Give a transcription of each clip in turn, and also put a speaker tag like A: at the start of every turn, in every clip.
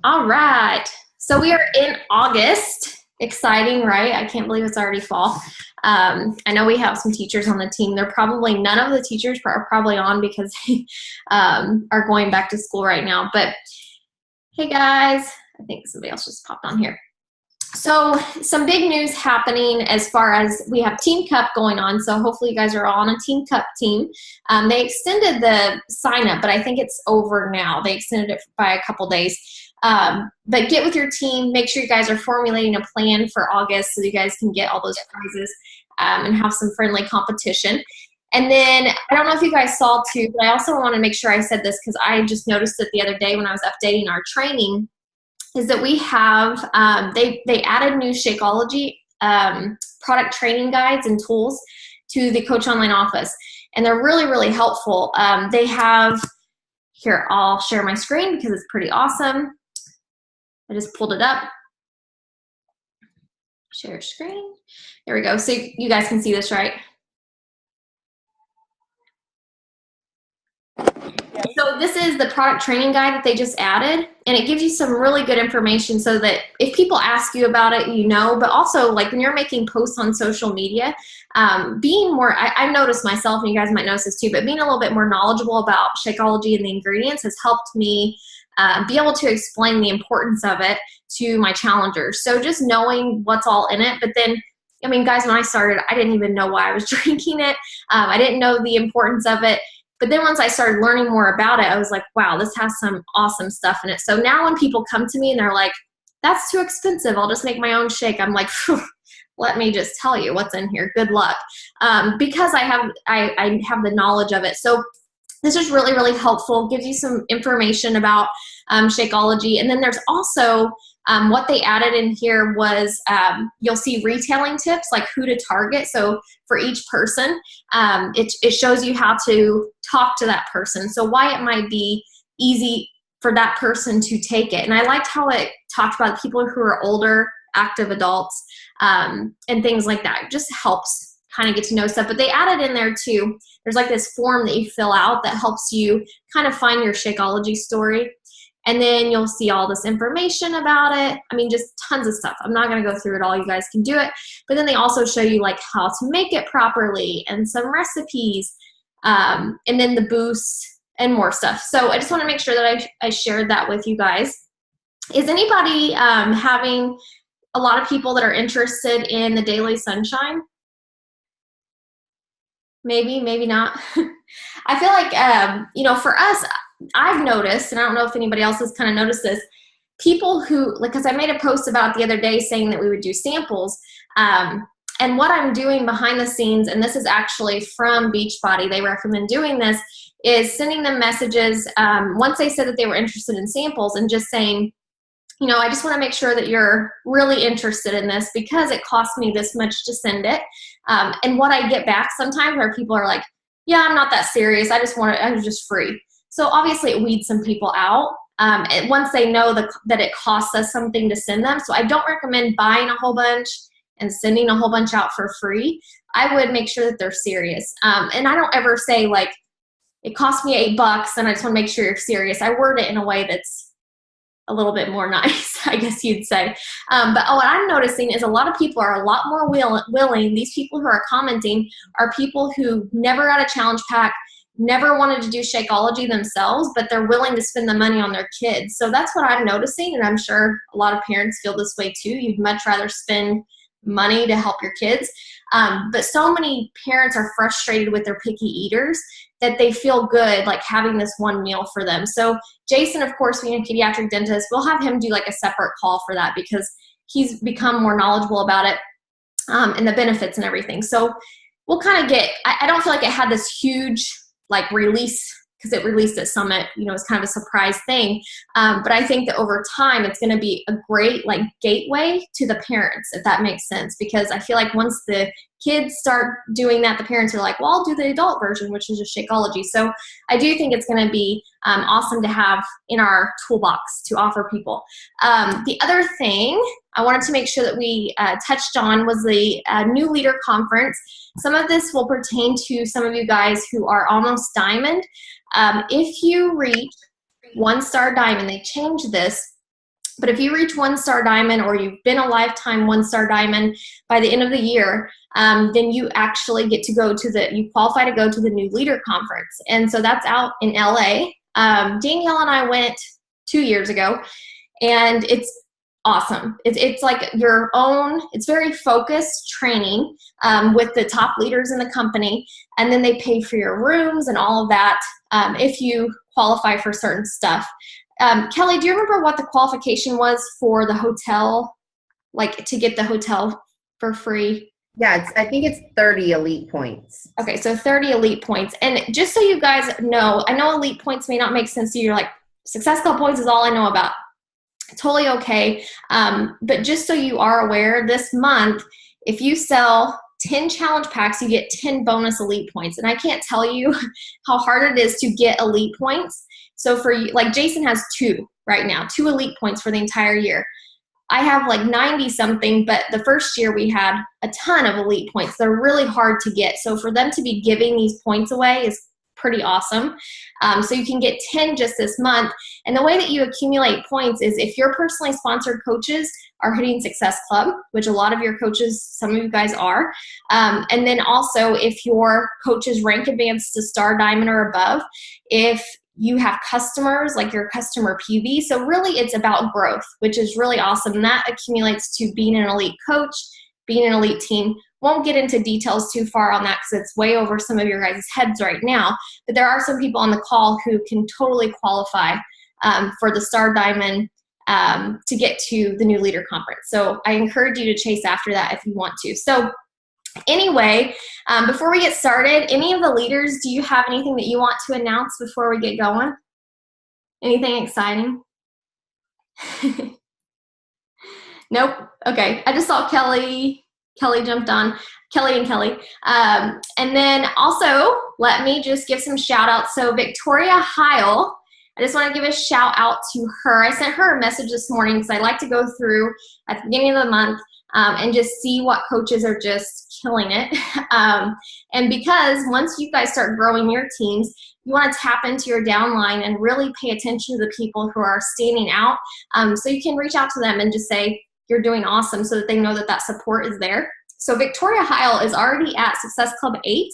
A: All right. So we are in August. Exciting, right? I can't believe it's already fall. I know we have some teachers on the team. They're probably, none of the teachers are probably on because they are going back to school right now. But hey guys, I think somebody else just popped on here. So some big news happening as far as we have Team Cup going on. So hopefully you guys are all on a Team Cup team. They extended the sign up, but I think it's over now. They extended it by a couple days. But get with your team. Make sure you guys are formulating a plan for August so you guys can get all those prizes and have some friendly competition. And then I don't know if you guys saw too, but I also want to make sure I said this because I just noticed it the other day when I was updating our training, is that we have, they added new Shakeology product training guides and tools to the Coach Online office. And they're really, really helpful. They have, here, I'll share my screen because it's pretty awesome. I just pulled it up. Share screen. There we go. So you guys can see this, right? So this is the product training guide that they just added, and it gives you some really good information so that if people ask you about it, you know, but also like when you're making posts on social media, being more, I've noticed myself, and you guys might notice this too, but being a little bit more knowledgeable about Shakeology and the ingredients has helped me be able to explain the importance of it to my challengers. So just knowing what's all in it, but then I mean, guys, when I started, I didn't even know why I was drinking it. I didn't know the importance of it. But then once I started learning more about it, I was like, wow, this has some awesome stuff in it. So now when people come to me and they're like, that's too expensive, I'll just make my own shake, I'm like, let me just tell you what's in here. Good luck. Because I have the knowledge of it. So this is really, really helpful. Gives you some information about Shakeology. And then there's also what they added in here was you'll see retailing tips, like who to target. So for each person, it shows you how to talk to that person. So why it might be easy for that person to take it. And I liked how it talked about people who are older, active adults, and things like that. It just helps kind of get to know stuff. But they added in there too, there's like this form that you fill out that helps you kind of find your Shakeology story. And then you'll see all this information about it. I mean, just tons of stuff. I'm not going to go through it all. You guys can do it. But then they also show you like how to make it properly and some recipes, and then the boosts and more stuff. So I just want to make sure that I shared that with you guys. Is anybody having a lot of people that are interested in the Daily Sunshine? Maybe, maybe not. I feel like, you know, for us, I've noticed, and I don't know if anybody else has kind of noticed this, people who, like, because I made a post about it the other day saying that we would do samples, and what I'm doing behind the scenes, and this is actually from Beachbody, they recommend doing this, is sending them messages once they said that they were interested in samples and just saying, you know, I just want to make sure that you're really interested in this because it costs me this much to send it. And what I get back sometimes are people are like, yeah, I'm not that serious. I just want it, I'm just free. So obviously it weeds some people out once they know that it costs us something to send them. So I don't recommend buying a whole bunch and sending a whole bunch out for free. I would make sure that they're serious. And I don't ever say like, it cost me $8 and I just want to make sure you're serious. I word it in a way that's a little bit more nice, I guess you'd say. But what I'm noticing is a lot of people are a lot more willing. These people who are commenting are people who never got a challenge pack, never wanted to do Shakeology themselves, but they're willing to spend the money on their kids. So that's what I'm noticing, and I'm sure a lot of parents feel this way too. You'd much rather spend money to help your kids. But so many parents are frustrated with their picky eaters that they feel good like having this one meal for them. So Jason, of course, being a pediatric dentist, we'll have him do like a separate call for that because he's become more knowledgeable about it and the benefits and everything. So we'll kind of get, I don't feel like it had this huge like release because it released at Summit, you know, it's kind of a surprise thing. But I think that over time, it's going to be a great like gateway to the parents, if that makes sense. Because I feel like once the kids start doing that, the parents are like, well, I'll do the adult version, which is just Shakeology. So I do think it's going to be awesome to have in our toolbox to offer people. The other thing I wanted to make sure that we touched on was the New Leader Conference. Some of this will pertain to some of you guys who are almost diamond. If you reach 1-star diamond. They changed this. But if you reach 1-star diamond, or you've been a lifetime 1-star diamond by the end of the year, then you actually get to go to you qualify to go to the New Leader Conference. And so that's out in LA. Danielle and I went 2 years ago, and it's awesome. It's like your own, it's very focused training with the top leaders in the company, and then they pay for your rooms and all of that if you qualify for certain stuff. Kelly, do you remember what the qualification was for the hotel, like to get the hotel for free?
B: Yeah, I think it's 30 elite points.
A: Okay, so 30 elite points. And just so you guys know, I know elite points may not make sense to you. You're like, Success Club points is all I know about. Totally okay. But just so you are aware, this month, if you sell 10 challenge packs, you get 10 bonus elite points. And I can't tell you how hard it is to get elite points. So for you, like Jason has 2 right now, 2 elite points for the entire year. I have like 90 something, but the first year we had a ton of elite points. They're really hard to get. So for them to be giving these points away is pretty awesome. So you can get 10 just this month. And the way that you accumulate points is if your personally sponsored coaches are hitting Success Club, which a lot of your coaches, some of you guys are. And then also if your coaches rank advanced to Star Diamond or above, if you have customers, like your customer PV. So really it's about growth, which is really awesome. And that accumulates to being an elite coach, being an elite team. Won't get into details too far on that because it's way over some of your guys' heads right now. But there are some people on the call who can totally qualify for the Star Diamond to get to the New Leader Conference. So I encourage you to chase after that if you want to. So anyway, before we get started, any of the leaders, do you have anything that you want to announce before we get going? Anything exciting? Nope. Okay. I just saw Kelly jumped on. Kelly and Kelly. And then also, let me just give some shout outs. So Victoria Heil, I just want to give a shout out to her. I sent her a message this morning because I like to go through at the beginning of the month and just see what coaches are just killing it. And because once you guys start growing your teams, you want to tap into your downline and really pay attention to the people who are standing out. So you can reach out to them and just say, you're doing awesome, so that they know that that support is there. So Victoria Heil is already at Success Club 8.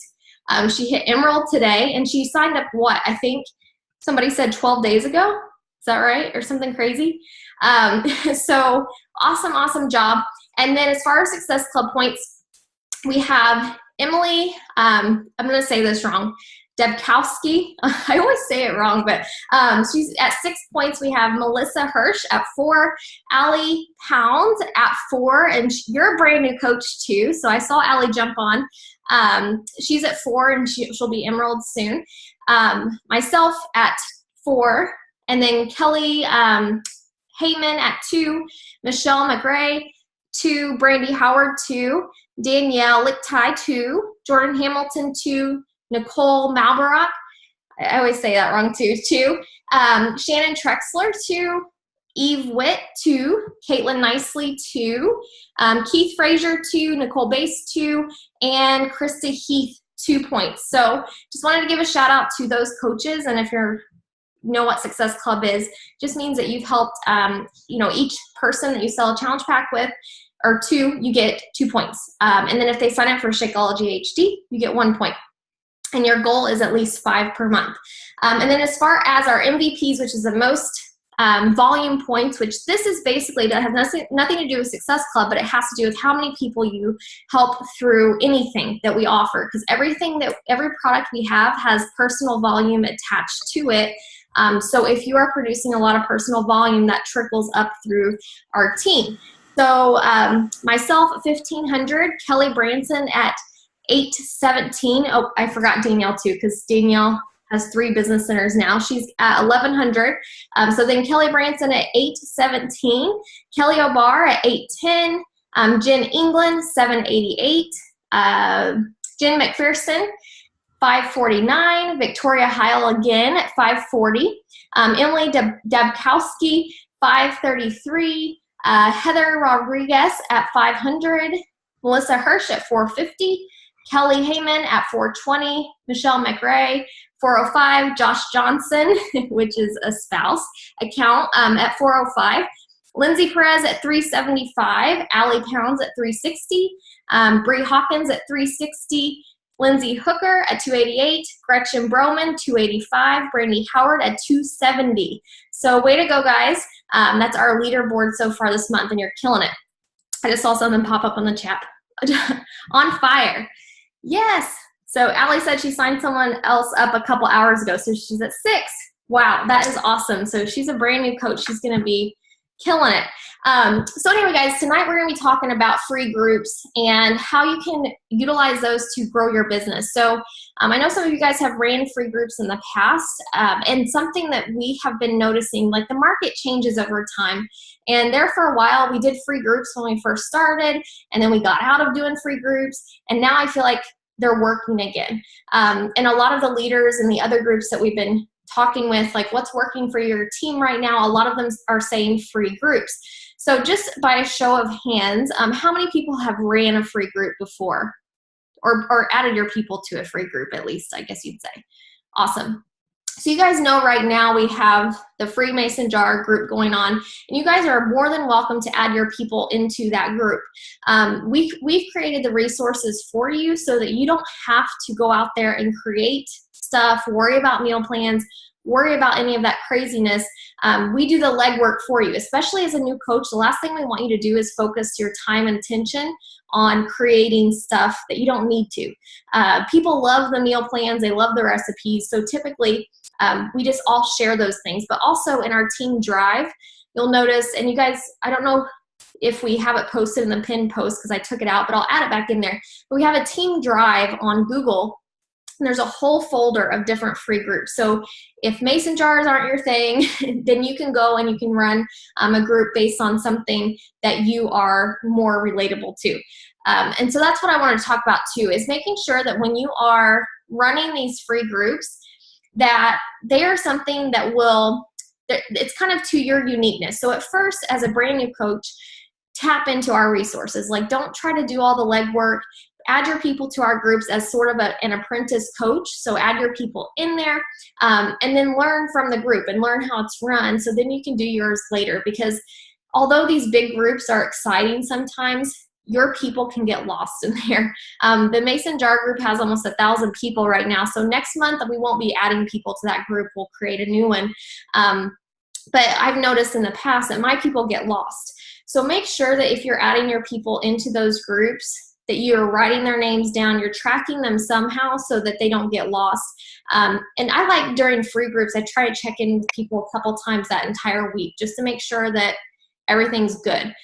A: She hit Emerald today, and she signed up, what, I think somebody said 12 days ago? Is that right? Or something crazy? So awesome job. And then as far as Success Club points, we have Emily, I'm going to say this wrong, Debkowski. I always say it wrong, but she's at 6 points. We have Melissa Hirsch at 4, Allie Pound at 4, and you're a brand new coach too. So I saw Allie jump on. She's at 4, and she'll be Emerald soon. Myself at 4, and then Kelly Heyman at 2, Michelle McRae 2, Brandy Howard 2, Danielle Lichtai 2, Jordan Hamilton 2, Nicole Malborough, I always say that wrong too, 2, Shannon Trexler 2, Eve Witt 2, Caitlin Nicely 2, Keith Frazier 2, Nicole Bass 2, and Krista Heath 2 points. So just wanted to give a shout out to those coaches, and if you know what Success Club is, just means that you've helped each person that you sell a challenge pack with or 2, you get 2 points. And then if they sign up for Shakeology HD, you get 1 point. And your goal is at least 5 per month. And then as far as our MVPs, which is the most volume points, which this is basically, that has nothing to do with Success Club, but it has to do with how many people you help through anything that we offer. Because every product we have has personal volume attached to it. So if you are producing a lot of personal volume, that trickles up through our team. So myself at 1,500, Kelly Branson at 817. Oh, I forgot Danielle too, because Danielle has 3 business centers now. She's at 1,100. So then Kelly Branson at 817, Kelly O'Barr at 810, Jen England 788, Jen McPherson 549, Victoria Heil again at 540, Emily Debkowski 533, Heather Rodriguez at 500, Melissa Hirsch at 450, Kelly Heyman at 420, Michelle McRae 405, Josh Johnson, which is a spouse account, at 405. Lindsay Perez at 375, Allie Pounds at 360, Bree Hawkins at 360, Lindsay Hooker at 288, Gretchen Broman 285, Brandy Howard at 270. So way to go, guys. That's our leaderboard so far this month, and you're killing it. I just saw something pop up on the chat. On fire. Yes. So Allie said she signed someone else up a couple hours ago, so she's at 6. Wow, that is awesome. So she's a brand new coach. She's going to be killing it. So anyway, guys, tonight we're going to be talking about free groups and how you can utilize those to grow your business. So I know some of you guys have ran free groups in the past, and something that we have been noticing, like the market changes over time. And there for a while, we did free groups when we first started, and then we got out of doing free groups, and now I feel like they're working again. And a lot of the leaders in the other groups that we've been talking with, like what's working for your team right now, a lot of them are saying free groups. So just by a show of hands, how many people have ran a free group before, or added your people to a free group at least, I guess you'd say. Awesome. So you guys know right now we have the free Mason Jar group going on, and you guys are more than welcome to add your people into that group. We've created the resources for you so that you don't have to go out there and create stuff, worry about meal plans, worry about any of that craziness. We do the legwork for you, especially as a new coach. The last thing we want you to do is focus your time and attention on creating stuff that you don't need to. People love the meal plans, they love the recipes, so typically we just all share those things. But also in our team drive, you'll notice, and you guys, I don't know if we have it posted in the pinned post because I took it out, but I'll add it back in there. But we have a team drive on Google, and there's a whole folder of different free groups. So if Mason jars aren't your thing, then you can go and you can run a group based on something that you are more relatable to. And so that's what I want to talk about too, is making sure that when you are running these free groups, that they are something that will, it's kind of to your uniqueness. So at first, as a brand new coach, tap into our resources. Like, don't try to do all the legwork. Add your people to our groups as sort of an apprentice coach. So add your people in there, and then learn from the group and learn how it's run. So then you can do yours later, because although these big groups are exciting sometimes, your people can get lost in there. The Mason Jar group has almost 1,000 people right now. So next month we won't be adding people to that group. We'll create a new one. But I've noticed in the past that my people get lost. So make sure that if you're adding your people into those groups, that you're writing their names down, you're tracking them somehow so that they don't get lost. And I like during free groups, I try to check in with people a couple times that entire week just to make sure that everything's good.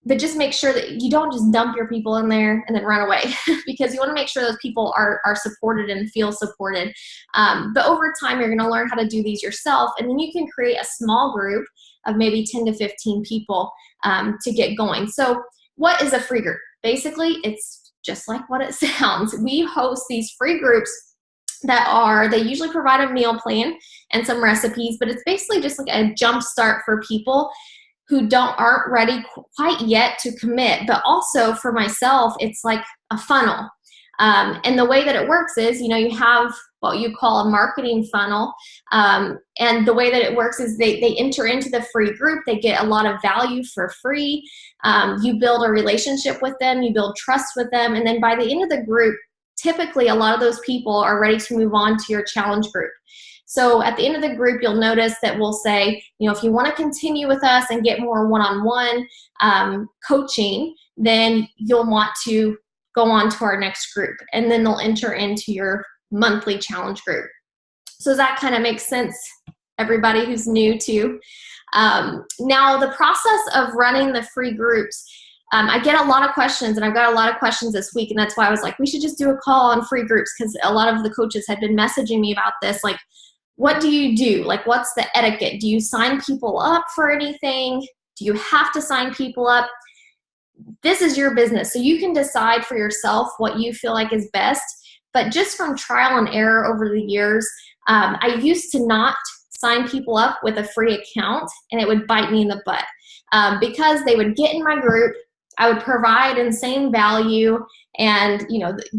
A: But just make sure that you don't just dump your people in there and then run away because you want to make sure those people are supported and feel supported. But over time, you're going to learn how to do these yourself, and then you can create a small group of maybe 10 to 15 people to get going. So what is a free group? Basically, it's just like what it sounds. We host these free groups they usually provide a meal plan and some recipes, but it's basically just like a jump start for people who aren't ready quite yet to commit. But also for myself, it's like a funnel. And the way that it works is, you have what you call a marketing funnel. And the way that it works is they enter into the free group. They get a lot of value for free. You build a relationship with them. You build trust with them. And then by the end of the group, typically a lot of those people are ready to move on to your challenge group. So at the end of the group, you'll notice that we'll say, if you want to continue with us and get more one-on-one coaching, then you'll want to go on to our next group. And then they'll enter into your monthly challenge group. So does that kind of make sense, everybody who's new too? Now, the process of running the free groups, I get a lot of questions, and I've got a lot of questions this week, and that's why I was like, we should just do a call on free groups, because a lot of the coaches had been messaging me about this, like, what do you do? Like, what's the etiquette? Do you sign people up for anything? Do you have to sign people up? This is your business, so you can decide for yourself what you feel like is best. But just from trial and error over the years, I used to not sign people up with a free account, and it would bite me in the butt because they would get in my group I would provide insane value and,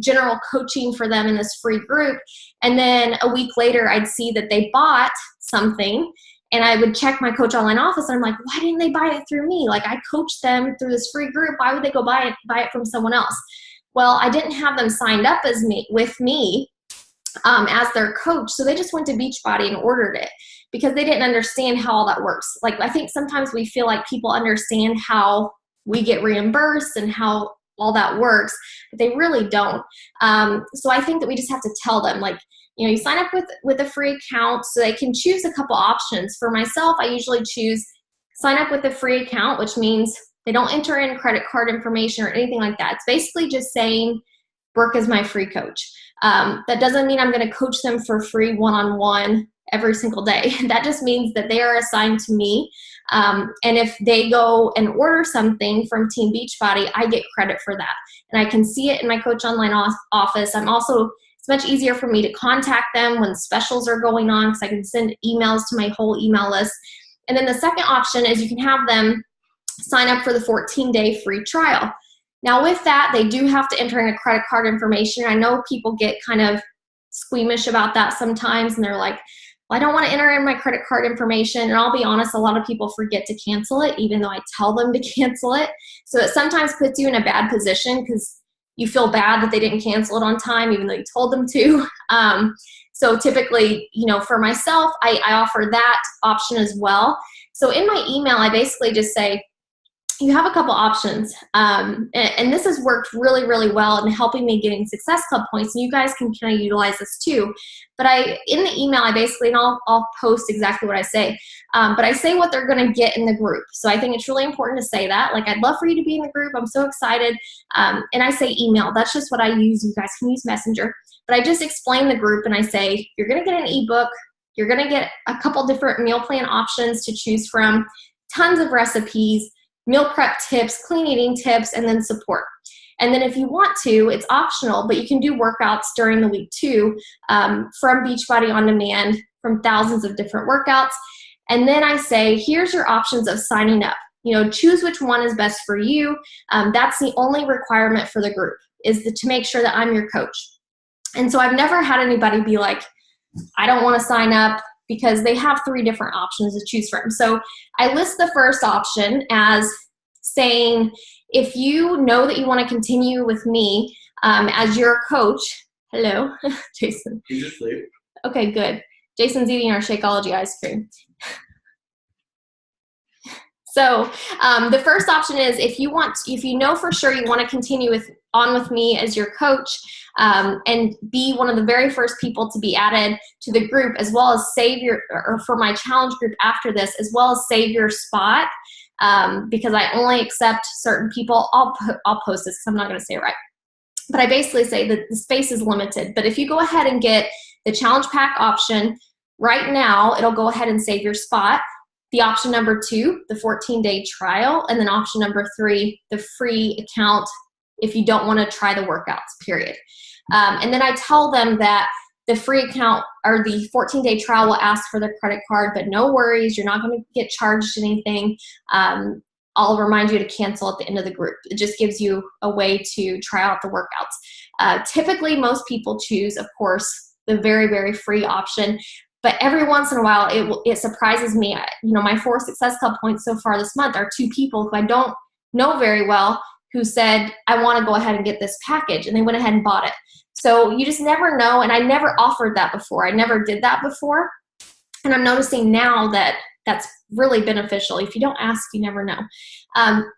A: general coaching for them in this free group. And then a week later, I'd see that they bought something, and I would check my Coach Online office, and I'm like, why didn't they buy it through me? Like, I coached them through this free group. Why would they go buy it from someone else? Well, I didn't have them signed up with me as their coach. So they just went to Beachbody and ordered it because they didn't understand how all that works. Like, I think sometimes we feel like people understand how we get reimbursed and how all that works, but they really don't. So I think that we just have to tell them, like, you sign up with a free account so they can choose a couple options. For myself, I usually choose sign up with a free account, which means they don't enter in credit card information or anything like that. It's basically just saying, Brooke is my free coach. That doesn't mean I'm going to coach them for free one-on-one every single day. That just means that they are assigned to me. And if they go and order something from Team Beachbody, I get credit for that. And I can see it in my Coach Online office. It's much easier for me to contact them when specials are going on because I can send emails to my whole email list. And then the second option is you can have them sign up for the 14-day free trial. Now with that, they do have to enter in a credit card information. I know people get kind of squeamish about that sometimes, and they're like, well, I don't want to enter in my credit card information. And I'll be honest, a lot of people forget to cancel it, even though I tell them to cancel it. So it sometimes puts you in a bad position because you feel bad that they didn't cancel it on time, even though you told them to. So typically, for myself, I offer that option as well. So in my email, I basically just say, you have a couple options. And this has worked really, really well in helping me getting Success Club points. And you guys can kind of utilize this too. But in the email, I basically, and I'll post exactly what I say, but I say what they're going to get in the group. So I think it's really important to say that. Like, I'd love for you to be in the group. I'm so excited. And I say email. That's just what I use. You guys can use Messenger. But I just explain the group and I say, you're going to get an ebook. You're going to get a couple different meal plan options to choose from, tons of recipes, meal prep tips, clean eating tips, and then support. And then if you want to, it's optional, but you can do workouts during the week too, from Beachbody On Demand, from thousands of different workouts. And then I say, here's your options of signing up. Choose which one is best for you. That's the only requirement for the group, is to make sure that I'm your coach. And so I've never had anybody be like, I don't want to sign up, because they have 3 different options to choose from. So I list the first option as saying, if you know that you want to continue with me as your coach. Hello, Jason.
C: He's asleep.
A: Okay, good. Jason's eating our Shakeology ice cream. So the first option is, if you know for sure you want to continue on with me as your coach, and be one of the very first people to be added to the group, as well as or for my challenge group after this, as well as save your spot, because I only accept certain people. I'll post this because I'm not going to say it right. But I basically say that the space is limited. But if you go ahead and get the challenge pack option right now, it'll go ahead and save your spot. The option number 2, the 14-day trial, and then option number 3, the free account if you don't want to try the workouts, period. And then I tell them that the free account or the 14-day trial will ask for the credit card, but no worries, you're not going to get charged anything. I'll remind you to cancel at the end of the group. It just gives you a way to try out the workouts. Typically, most people choose, of course, the very, very free option. But every once in a while, it surprises me. My 4 Success Club points so far this month are 2 people who I don't know very well who said, I want to go ahead and get this package. And they went ahead and bought it. So you just never know. And I never offered that before. I never did that before. And I'm noticing now that that's really beneficial. If you don't ask, you never know.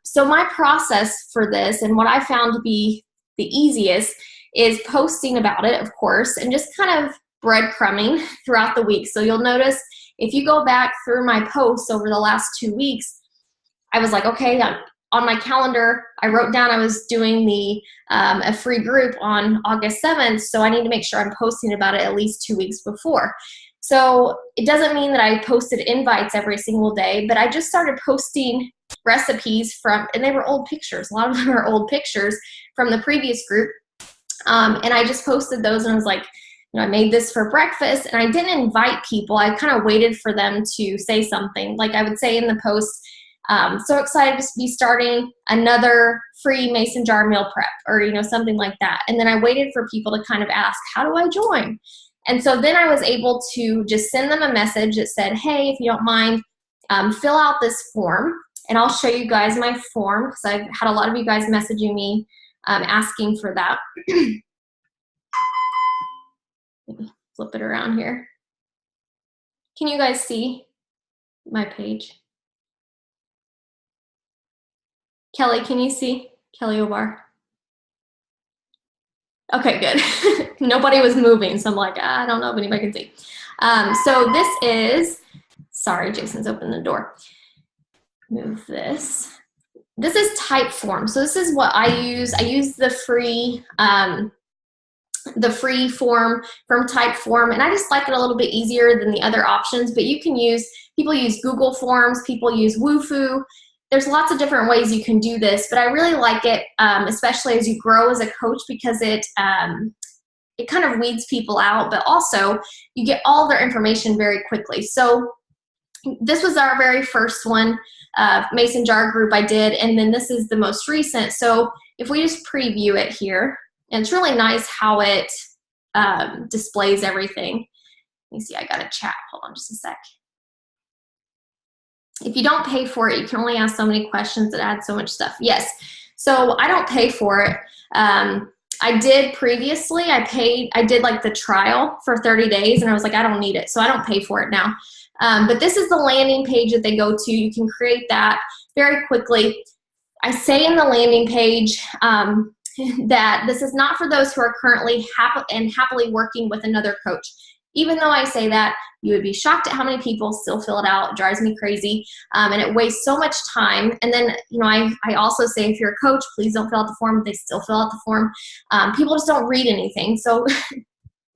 A: So my process for this, and what I found to be the easiest, is posting about it, of course, and just kind of breadcrumbing throughout the week. So you'll notice if you go back through my posts over the last 2 weeks, I was like, okay, on my calendar, I wrote down I was doing a free group on August 7th, so I need to make sure I'm posting about it at least 2 weeks before. So it doesn't mean that I posted invites every single day, but I just started posting recipes and they were old pictures. A lot of them are old pictures from the previous group. And I just posted those, and I was like, I made this for breakfast, and I didn't invite people. I kind of waited for them to say something. Like I would say in the post, So excited to be starting another free mason jar meal prep, or something like that. And then I waited for people to kind of ask, how do I join? And so then I was able to just send them a message that said, hey, if you don't mind, fill out this form. And I'll show you guys my form, because I've had a lot of you guys messaging me asking for that. Flip it around here. Can you guys see my page? Kelly, can you see? Kelly Obar. Okay, good. Nobody was moving, so I'm like, I don't know if anybody can see. So this is, sorry, Jason's opened the door. Move this. This is Typeform. So this is what I use. I use the free form from Typeform, and I just like it a little bit easier than the other options. But you can use, people use Google Forms, people use Wufoo. There's lots of different ways you can do this, but I really like it, especially as you grow as a coach, because it kind of weeds people out, but also you get all their information very quickly. So this was our very first one, Mason Jar group I did, and then this is the most recent. So if we just preview it here, and it's really nice how it displays everything. Let me see, I got a chat. Hold on just a sec. If you don't pay for it, you can only ask so many questions that add so much stuff. Yes, so I don't pay for it. I did previously, I did like the trial for 30 days, and I was like, I don't need it, so I don't pay for it now. But this is the landing page that they go to. You can create that very quickly. I say in the landing page that this is not for those who are currently happily working with another coach. Even though I say that, you would be shocked at how many people still fill it out. It drives me crazy, and it wastes so much time. And then, I also say, if you're a coach, please don't fill out the form. They still fill out the form. People just don't read anything. So,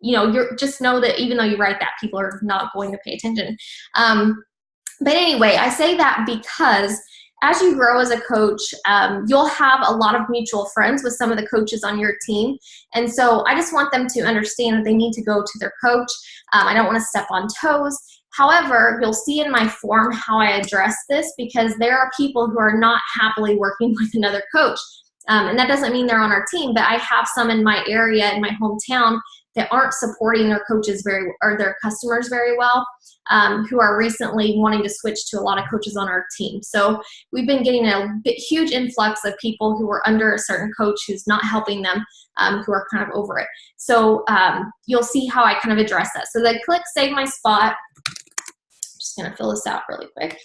A: you're just know that even though you write that, people are not going to pay attention. But anyway, I say that because as you grow as a coach, you'll have a lot of mutual friends with some of the coaches on your team. And so I just want them to understand that they need to go to their coach. I don't want to step on toes. However, you'll see in my form how I address this, because there are people who are not happily working with another coach. And that doesn't mean they're on our team, but I have some in my area, in my hometown, that aren't supporting their coaches or their customers very well, who are recently wanting to switch to a lot of coaches on our team. So we've been getting a huge influx of people who are under a certain coach who's not helping them, who are kind of over it. So you'll see how I kind of address that. So then click Save My Spot. I'm just going to fill this out really quick.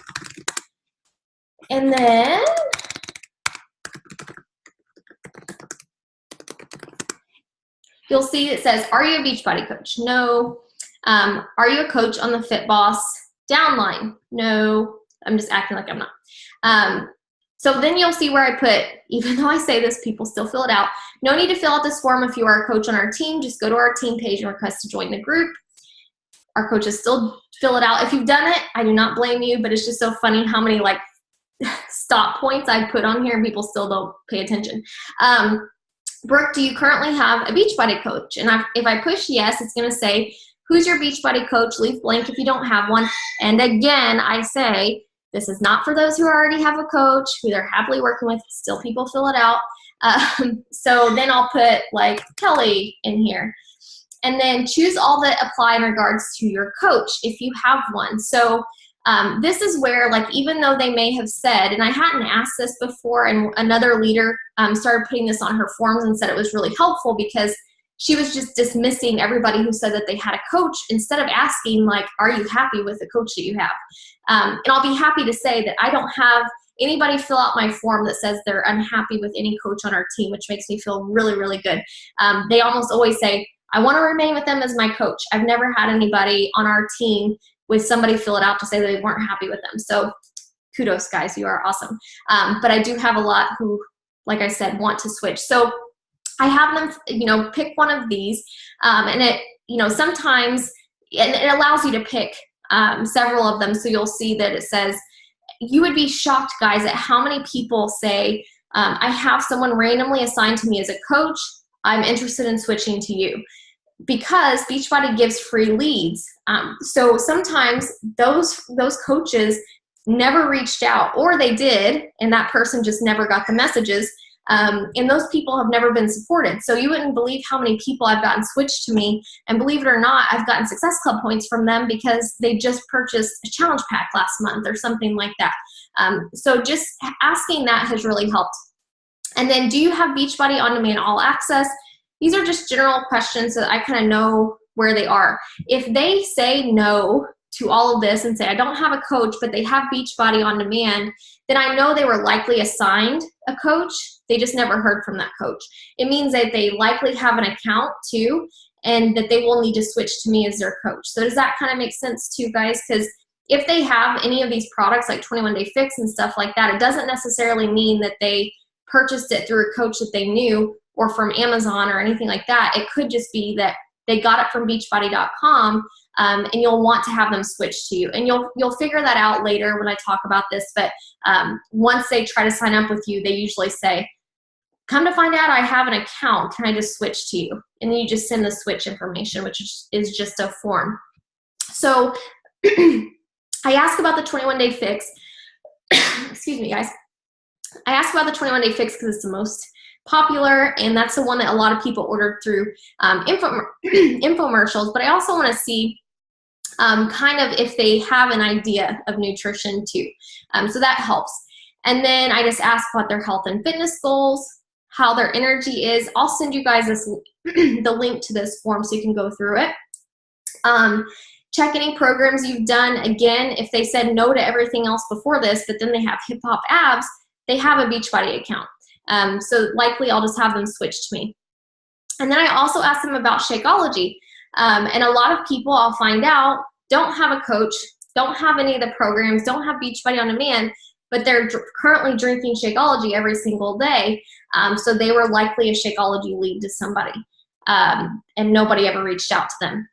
A: And then you'll see it says, are you a Beachbody coach? No. Are you a coach on the FitBoss downline? No. I'm just acting like I'm not. So then you'll see where I put, even though I say this, people still fill it out. No need to fill out this form if you are a coach on our team. Just go to our team page and request to join the group. Our coaches still fill it out. If you've done it, I do not blame you, but it's just so funny how many stop points I put on here and people still don't pay attention. Brooke, do you currently have a Beachbody coach? And if I push yes, it's going to say, who's your Beachbody coach? Leave blank if you don't have one. And again, I say, this is not for those who already have a coach, who they're happily working with. Still people fill it out. So then I'll put Kelly in here. And then choose all that apply in regards to your coach if you have one. So this is where, even though they may have said, and I hadn't asked this before, and another leader started putting this on her forms and said it was really helpful because she was just dismissing everybody who said that they had a coach instead of asking, are you happy with the coach that you have? And I'll be happy to say that I don't have anybody fill out my form that says they're unhappy with any coach on our team, which makes me feel really, really good. They almost always say, I want to remain with them as my coach. I've never had anybody on our team with somebody fill it out to say they weren't happy with them. So kudos, guys, you are awesome. But I do have a lot who, like I said, want to switch. So I have them, pick one of these, and it, sometimes, and it allows you to pick several of them. So you'll see that it says, you would be shocked, guys, at how many people say, I have someone randomly assigned to me as a coach. I'm interested in switching to you. Because Beachbody gives free leads. So sometimes those coaches never reached out, or they did, and that person just never got the messages. And those people have never been supported. So you wouldn't believe how many people I've gotten switched to me. And believe it or not, I've gotten Success Club points from them because they just purchased a challenge pack last month or something like that. So just asking that has really helped. And then, do you have Beachbody On Demand All Access? These are just general questions so that I kind of know where they are. If they say no to all of this and say, I don't have a coach, but they have Beachbody On Demand, then I know they were likely assigned a coach. They just never heard from that coach. It means that they likely have an account too, and that they will need to switch to me as their coach. So does that kind of make sense to you guys? Because if they have any of these products like 21 Day Fix and stuff like that, it doesn't necessarily mean that they purchased it through a coach that they knew or from Amazon or anything like that. It could just be that they got it from Beachbody.com, and you'll want to have them switch to you. And you'll figure that out later when I talk about this. But once they try to sign up with you, they usually say, come to find out I have an account. Can I just switch to you? And then you just send the switch information, which is just a form. So I asked about the 21 Day Fix. Excuse me, guys. I asked about the 21 Day Fix because it's the most popular, and that's the one that a lot of people ordered through infomercials. But I also want to see kind of if they have an idea of nutrition too. So that helps. And then I just ask about their health and fitness goals, how their energy is. I'll send you guys the link to this form so you can go through it. Check any programs you've done. Again, if they said no to everything else before this, but then they have Hip Hop Abs, they have a Beachbody account. So likely I'll just have them switch to me. And then I also ask them about Shakeology. And a lot of people, I'll find out, don't have a coach, don't have any of the programs, don't have Beachbody On Demand, but they're currently drinking Shakeology every single day. So they were likely a Shakeology lead to somebody. And nobody ever reached out to them.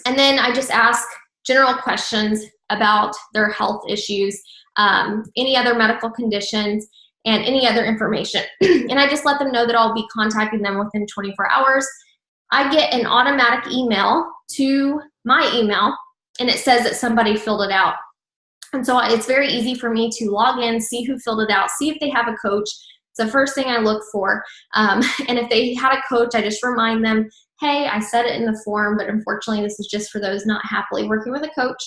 A: And then I just ask general questions about their health issues, any other medical conditions, and any other information. And I just let them know that I'll be contacting them within 24 hours. I get an automatic email to my email, and it says that somebody filled it out. And so it's very easy for me to log in, see who filled it out, see if they have a coach. It's the first thing I look for. And if they had a coach, I just remind them, hey, I said it in the form, but unfortunately this is just for those not happily working with a coach.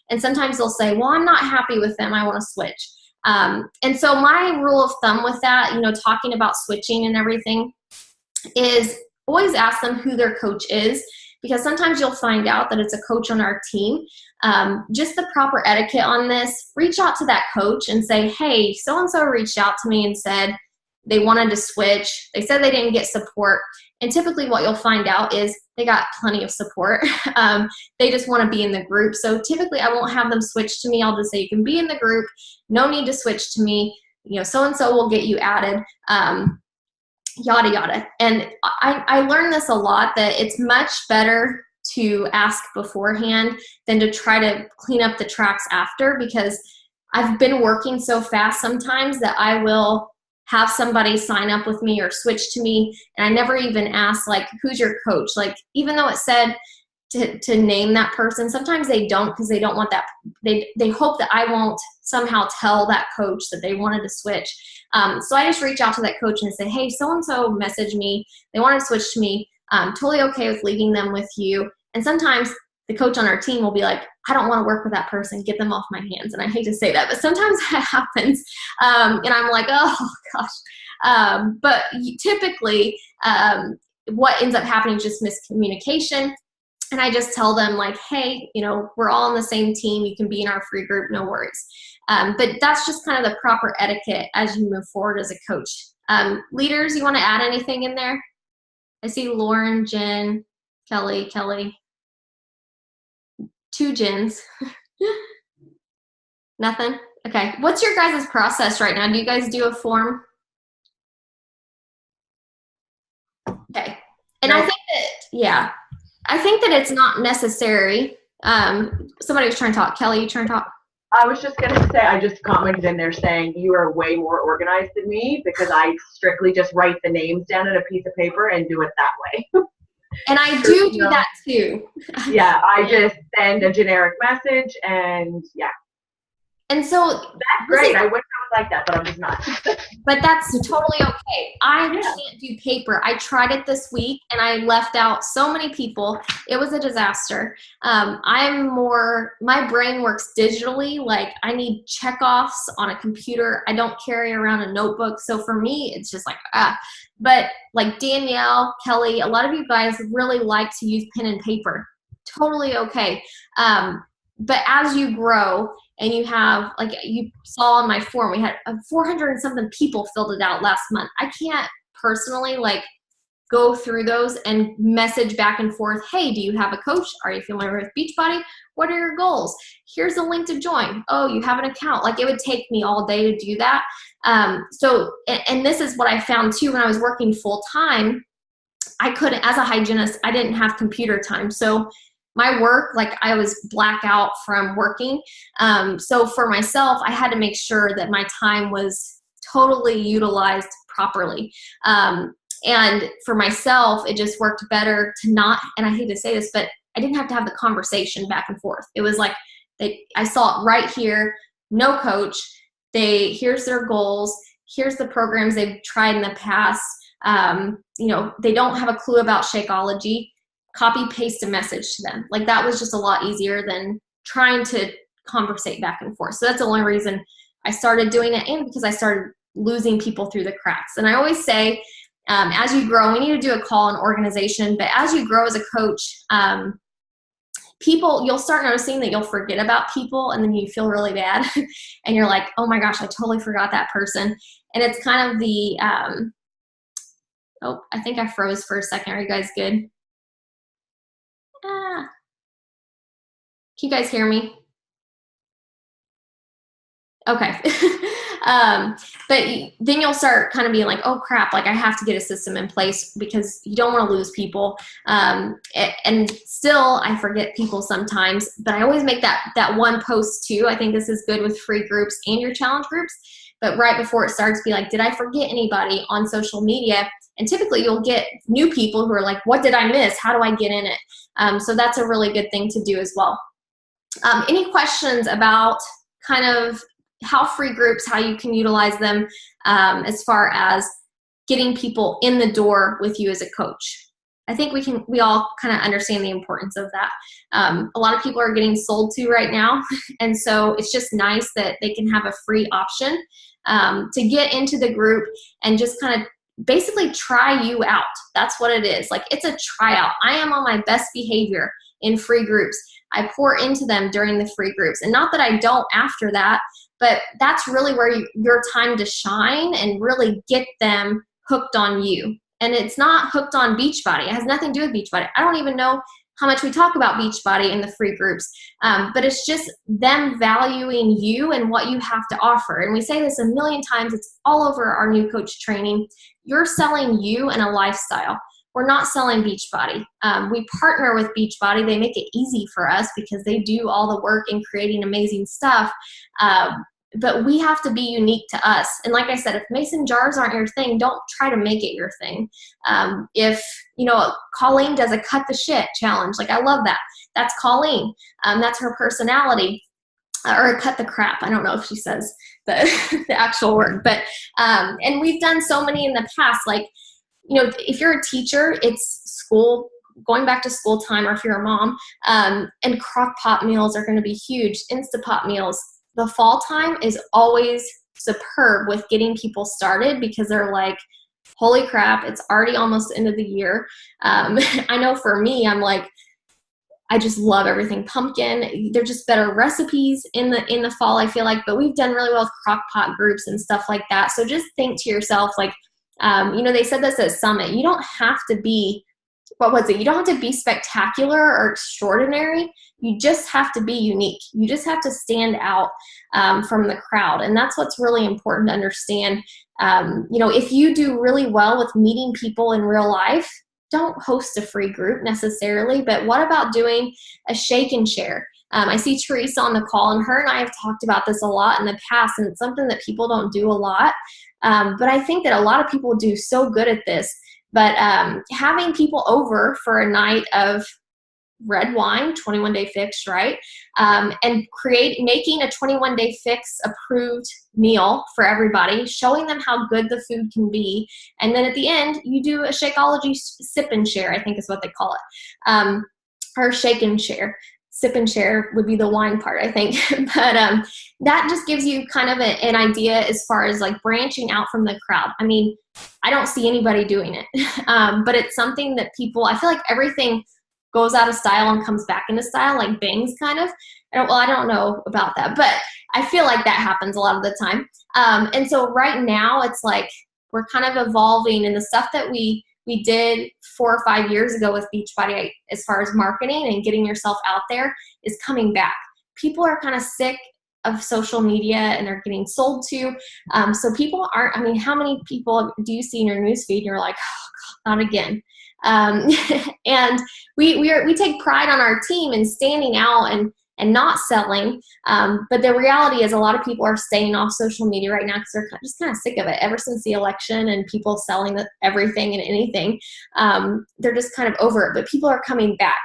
A: And sometimes they'll say, well, I'm not happy with them, I want to switch. And so my rule of thumb with that, talking about switching and everything, is always ask them who their coach is, because sometimes you'll find out that it's a coach on our team. Just the proper etiquette on this, reach out to that coach and say, hey, so-and-so reached out to me and said they wanted to switch. They said they didn't get support. And typically what you'll find out is they got plenty of support. They just want to be in the group. So typically I won't have them switch to me. I'll just say you can be in the group. No need to switch to me. So-and-so will get you added, yada, yada. And I learned this a lot, that it's much better to ask beforehand than to try to clean up the tracks after, because I've been working so fast sometimes that I will have somebody sign up with me or switch to me, and I never even ask, like, who's your coach? Like, even though it said to name that person, sometimes they don't, because they don't want that. They hope that I won't somehow tell that coach that they wanted to switch. So I just reach out to that coach and say, hey, so-and-so messaged me. They want to switch to me. I'm totally okay with leaving them with you. And sometimes the coach on our team will be like, I don't want to work with that person. Get them off my hands. And I hate to say that, but sometimes that happens. And I'm like, oh, gosh. But typically, what ends up happening is just miscommunication. And I just tell them, like, hey, we're all on the same team. You can be in our free group. No worries. But that's just kind of the proper etiquette as you move forward as a coach. Leaders, you want to add anything in there? I see Lauren, Jen, Kelly. 2 Jens. Nothing? Okay. What's your guys' process right now? Do you guys do a form? Okay. And I think that it's not necessary. Somebody was trying to talk. Kelly, you trying to talk?
C: I was just going to say, I just commented in there saying you are way more organized than me, because I strictly just write the names down on a piece of paper and do it that way.
A: And I do that too.
C: Yeah, I just send a generic message, and yeah.
A: And so
C: That's great. I wish I was like that, but I'm just not.
A: but that's totally okay. I
C: Yeah.
A: can't do paper. I tried it this week and I left out so many people. It was a disaster. My brain works digitally. Like I need checkoffs on a computer. I don't carry around a notebook. So for me, it's just like, But like Danielle, Kelly, a lot of you guys really like to use pen and paper. Totally okay. But as you grow, and you have, like you saw on my form, we had 400 and something people filled it out last month. I can't personally like go through those and message back and forth. Hey, do you have a coach? Are you familiar with Beachbody? What are your goals? Here's a link to join. Oh, you have an account. Like it would take me all day to do that. And this is what I found too, when I was working full time, I couldn't, as a hygienist, I didn't have computer time. So my work, like I was black out from working. So for myself, I had to make sure that my time was totally utilized properly. And for myself, it just worked better to not, and I hate to say this, but I didn't have to have the conversation back and forth. It was like, I saw it right here, no coach. Here's their goals. Here's the programs they've tried in the past. They don't have a clue about Shakeology. Copy, paste a message to them. Like that was just a lot easier than trying to conversate back and forth. So that's the only reason I started doing it, and because I started losing people through the cracks. And I always say, as you grow, we need to do a call on organization, but as you grow as a coach, you'll start noticing that you'll forget about people, and then you feel really bad and you're like, oh my gosh, I totally forgot that person. And it's kind of the, I think I froze for a second. Are you guys good? Can you guys hear me? Okay. But then you'll start kind of being like, oh crap, like I have to get a system in place, because you don't want to lose people. And still I forget people sometimes, but I always make that one post too. I think this is good with free groups and your challenge groups. But right before it starts, be like, did I forget anybody on social media? And typically you'll get new people who are like, what did I miss? How do I get in it? So that's a really good thing to do as well. Any questions about kind of how free groups, how you can utilize them, as far as getting people in the door with you as a coach? I think we all kind of understand the importance of that. A lot of people are getting sold to right now. And so it's just nice that they can have a free option to get into the group and just kind of basically try you out. That's what it is. Like it's a tryout. I am on my best behavior in free groups. I pour into them during the free groups. And not that I don't after that, but that's really where your time to shine and really get them hooked on you. And it's not hooked on Beachbody. It has nothing to do with Beachbody. I don't even know how much we talk about Beachbody in the free groups, but it's just them valuing you and what you have to offer. And we say this a million times. It's all over our new coach training. You're selling you and a lifestyle. We're not selling Beachbody. We partner with Beachbody. They make it easy for us because they do all the work in creating amazing stuff. But we have to be unique to us. And like I said, if mason jars aren't your thing, don't try to make it your thing. If, Colleen does a cut the shit challenge, like I love that. That's Colleen. That's her personality. Or cut the crap. I don't know if she says the actual word, but, and we've done so many in the past, like, if you're a teacher, it's school, going back to school time, or if you're a mom, and crock pot meals are going to be huge. Instapot meals. The fall time is always superb with getting people started, because they're like, holy crap, it's already almost the end of the year. I know for me, I'm like, I just love everything pumpkin. They're just better recipes in the fall, I feel like, but we've done really well with crock pot groups and stuff like that. So just think to yourself, like, they said this at Summit, you don't have to be, you don't have to be spectacular or extraordinary. You just have to be unique. You just have to stand out from the crowd. And that's what's really important to understand. If you do really well with meeting people in real life, don't host a free group necessarily, but what about doing a shake and share? I see Teresa on the call, and her and I have talked about this a lot in the past, and it's something that people don't do a lot. But I think that a lot of people do so good at this. But having people over for a night of red wine, 21-day fix, right? And making a 21-day fix approved meal for everybody, showing them how good the food can be. And then at the end, you do a Shakeology sip and share, I think is what they call it. Or shake and share. Sip and share would be the wine part, I think. But that just gives you kind of an idea as far as like branching out from the crowd. I mean, I don't see anybody doing it, but it's something that people, I feel like everything goes out of style and comes back into style, like bangs kind of. I don't know about that, but I feel like that happens a lot of the time. And so right now it's like we're kind of evolving, and the stuff that we did 4 or 5 years ago with Beachbody as far as marketing and getting yourself out there is coming back. People are kind of sick of social media and they're getting sold to. So people aren't, I mean, how many people do you see in your newsfeed and you're like, oh, God, not again. And we take pride on our team and standing out and not selling. But the reality is a lot of people are staying off social media right now because they're just kind of sick of it. Ever since the election and people selling everything and anything, they're just kind of over it. But people are coming back.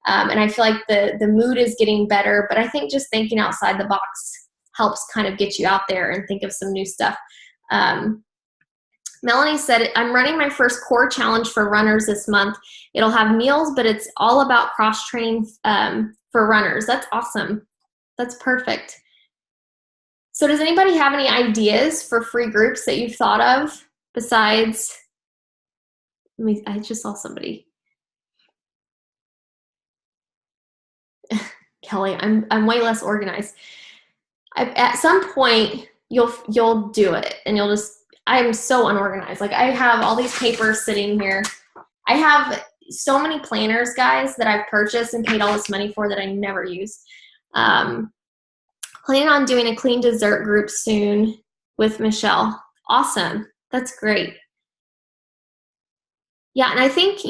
A: And I feel like the mood is getting better. But I think just thinking outside the box helps kind of get you out there and think of some new stuff. Melanie said, I'm running my first core challenge for runners this month. It'll have meals, but it's all about cross-training for runners. That's awesome. That's perfect. So does anybody have any ideas for free groups that you've thought of besides, I just saw somebody. Kelly, I'm way less organized. At some point, you'll do it, and you'll just, I am so unorganized. Like I have all these papers sitting here. I have so many planners, guys, that I've purchased and paid all this money for that I never use. Planning on doing a clean dessert group soon with Michelle. Awesome. That's great. Yeah, and I think,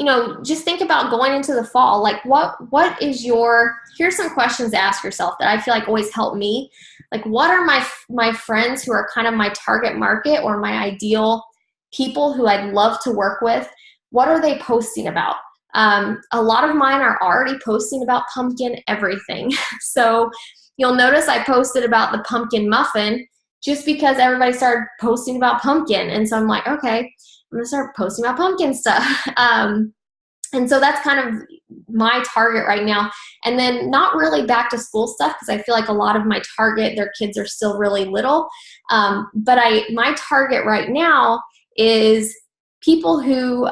A: just think about going into the fall. Like what is here's some questions to ask yourself that I feel like always help me. Like, what are my friends who are kind of my target market or my ideal people who I'd love to work with? What are they posting about? A lot of mine are already posting about pumpkin everything. So you'll notice I posted about the pumpkin muffin just because everybody started posting about pumpkin. And so I'm like, okay, I'm going to start posting about pumpkin stuff. And so that's kind of my target right now. And then not really back to school stuff because I feel like a lot of my target, their kids are still really little. But my target right now is people who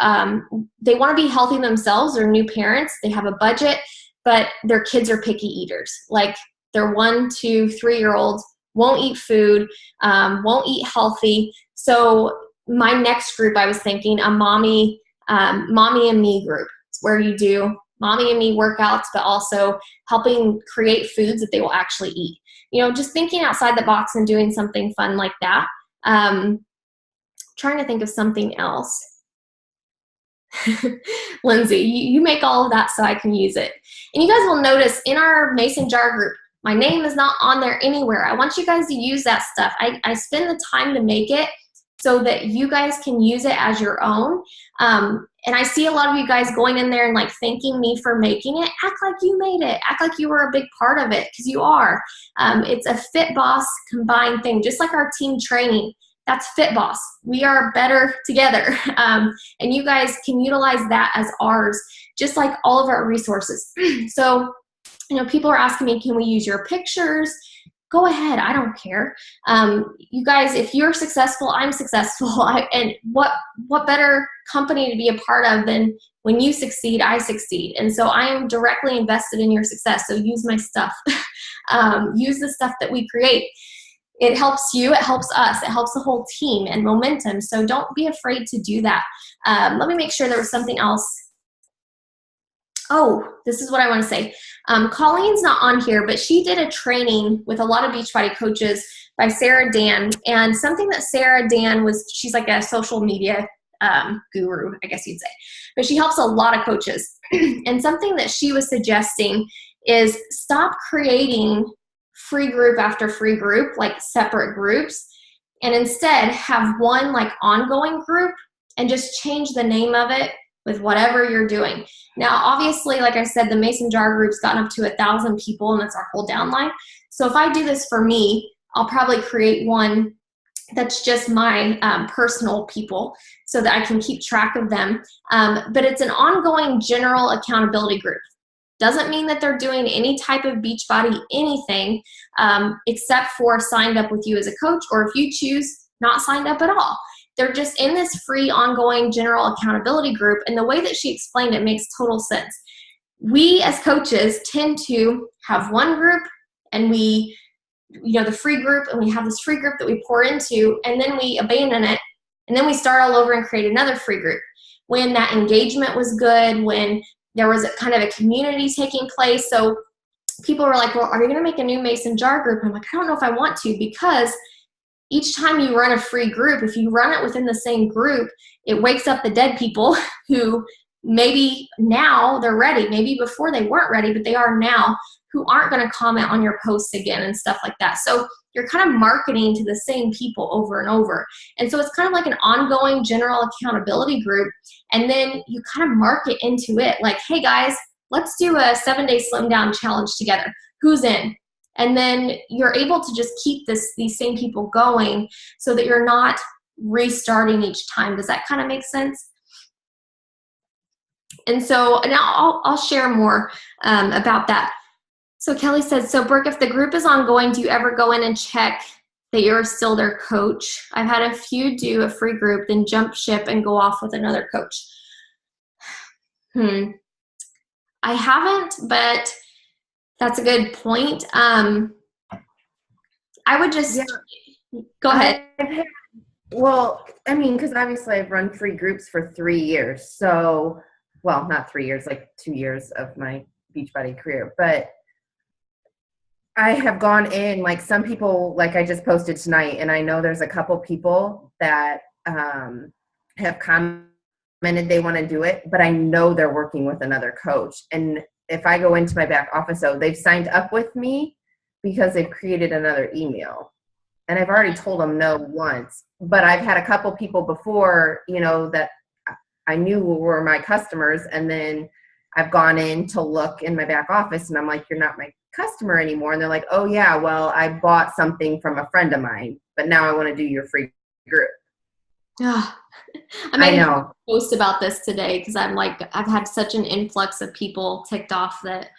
A: they want to be healthy themselves or new parents. They have a budget, but their kids are picky eaters. Like their 1, 2, 3-year-olds won't eat food, won't eat healthy. So my next group, I was thinking a mommy and me group. It's where you do mommy and me workouts, but also helping create foods that they will actually eat. Just thinking outside the box and doing something fun like that. Trying to think of something else. Lindsay, you make all of that so I can use it. And you guys will notice in our Mason Jar group, my name is not on there anywhere. I want you guys to use that stuff. I spend the time to make it so that you guys can use it as your own. And I see a lot of you guys going in there and like thanking me for making it. Act like you made it. Act like you were a big part of it, because you are. It's a Fit Boss combined thing, just like our team training. That's Fit Boss. We are better together. And you guys can utilize that as ours, just like all of our resources. So, people are asking me, can we use your pictures? Go ahead. I don't care. You guys, if you're successful, I'm successful. And what better company to be a part of than when you succeed, I succeed. And so I am directly invested in your success. So use my stuff. Use the stuff that we create. It helps you. It helps us. It helps the whole team and momentum. So don't be afraid to do that. Let me make sure there was something else. Oh, this is what I want to say. Colleen's not on here, but she did a training with a lot of Beachbody coaches by Sarah Dan. And something that Sarah Dan she's like a social media guru, I guess you'd say. But she helps a lot of coaches. And something that she was suggesting is stop creating free group after free group, like separate groups, and instead have one like ongoing group and just change the name of it with whatever you're doing. Now, obviously, like I said, the Mason Jar group's gotten up to 1,000 people, and that's our whole downline. So if I do this for me, I'll probably create one that's just my personal people so that I can keep track of them. But it's an ongoing general accountability group. Doesn't mean that they're doing any type of Beachbody anything except for signed up with you as a coach, or if you choose not signed up at all. They're just in this free ongoing general accountability group, and the way that she explained it makes total sense. We as coaches tend to have one group, and we, the free group, and we have this free group that we pour into, and then we abandon it, and then we start all over and create another free group. When that engagement was good, when there was a kind of a community taking place. So people were like, well, are you going to make a new Mason Jar group? I'm like, I don't know if I want to, because each time you run a free group, if you run it within the same group, it wakes up the dead people who maybe now they're ready. Maybe before they weren't ready, but they are now, who aren't going to comment on your posts again and stuff like that. So you're kind of marketing to the same people over and over. And so it's kind of like an ongoing general accountability group. And then you kind of market into it like, hey guys, let's do a 7-day slim down challenge together. Who's in? And then you're able to just keep these same people going so that you're not restarting each time. Does that kind of make sense? And so now I'll share more about that. So Kelly said, so Brooke, if the group is ongoing, do you ever go in and check that you're still their coach? I've had a few do a free group, then jump ship and go off with another coach. I haven't, but that's a good point. I would just go ahead.
B: Well, I mean, because obviously I've run free groups for 3 years. So, well, not 3 years, like 2 years of my Beachbody career. But I have gone in, like some people, like I just posted tonight, and I know there's a couple people that have commented they want to do it, but I know they're working with another coach. And if I go into my back office, so they've signed up with me because they've created another email. And I've already told them no once, but I've had a couple people before, that I knew were my customers. And then I've gone in to look in my back office, and I'm like, you're not my customer anymore. And they're like, oh yeah, well, I bought something from a friend of mine, but now I want to do your free group.
A: I made a post about this today because I'm like, I've had such an influx of people ticked off that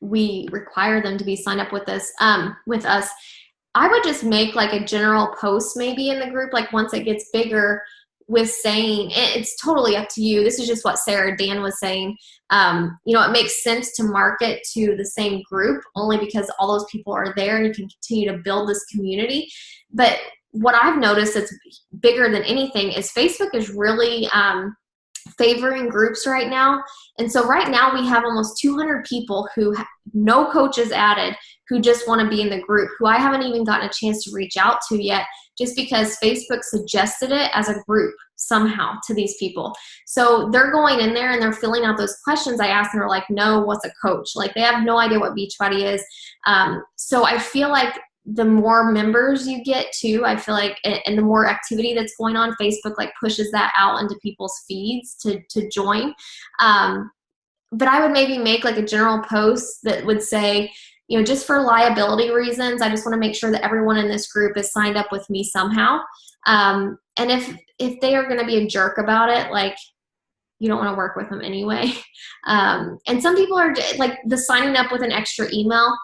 A: we require them to be signed up with us. I would just make like a general post maybe in the group, like once it gets bigger, with saying, it's totally up to you. This is just what Sarah Dan was saying. It makes sense to market to the same group only because all those people are there and you can continue to build this community. But what I've noticed that's bigger than anything is Facebook is really favoring groups right now. And so right now we have almost 200 people who no coaches added, who just want to be in the group, who I haven't even gotten a chance to reach out to yet, just because Facebook suggested it as a group somehow to these people. So they're going in there and they're filling out those questions I asked, and they're like, no, what's a coach? Like they have no idea what Beachbody is. So I feel like the more members you get too, I feel like, and the more activity that's going on, Facebook like pushes that out into people's feeds to join. But I would maybe make like a general post that would say, just for liability reasons, I just want to make sure that everyone in this group is signed up with me somehow. And if they are going to be a jerk about it, like you don't want to work with them anyway. And some people are like the signing up with an extra email.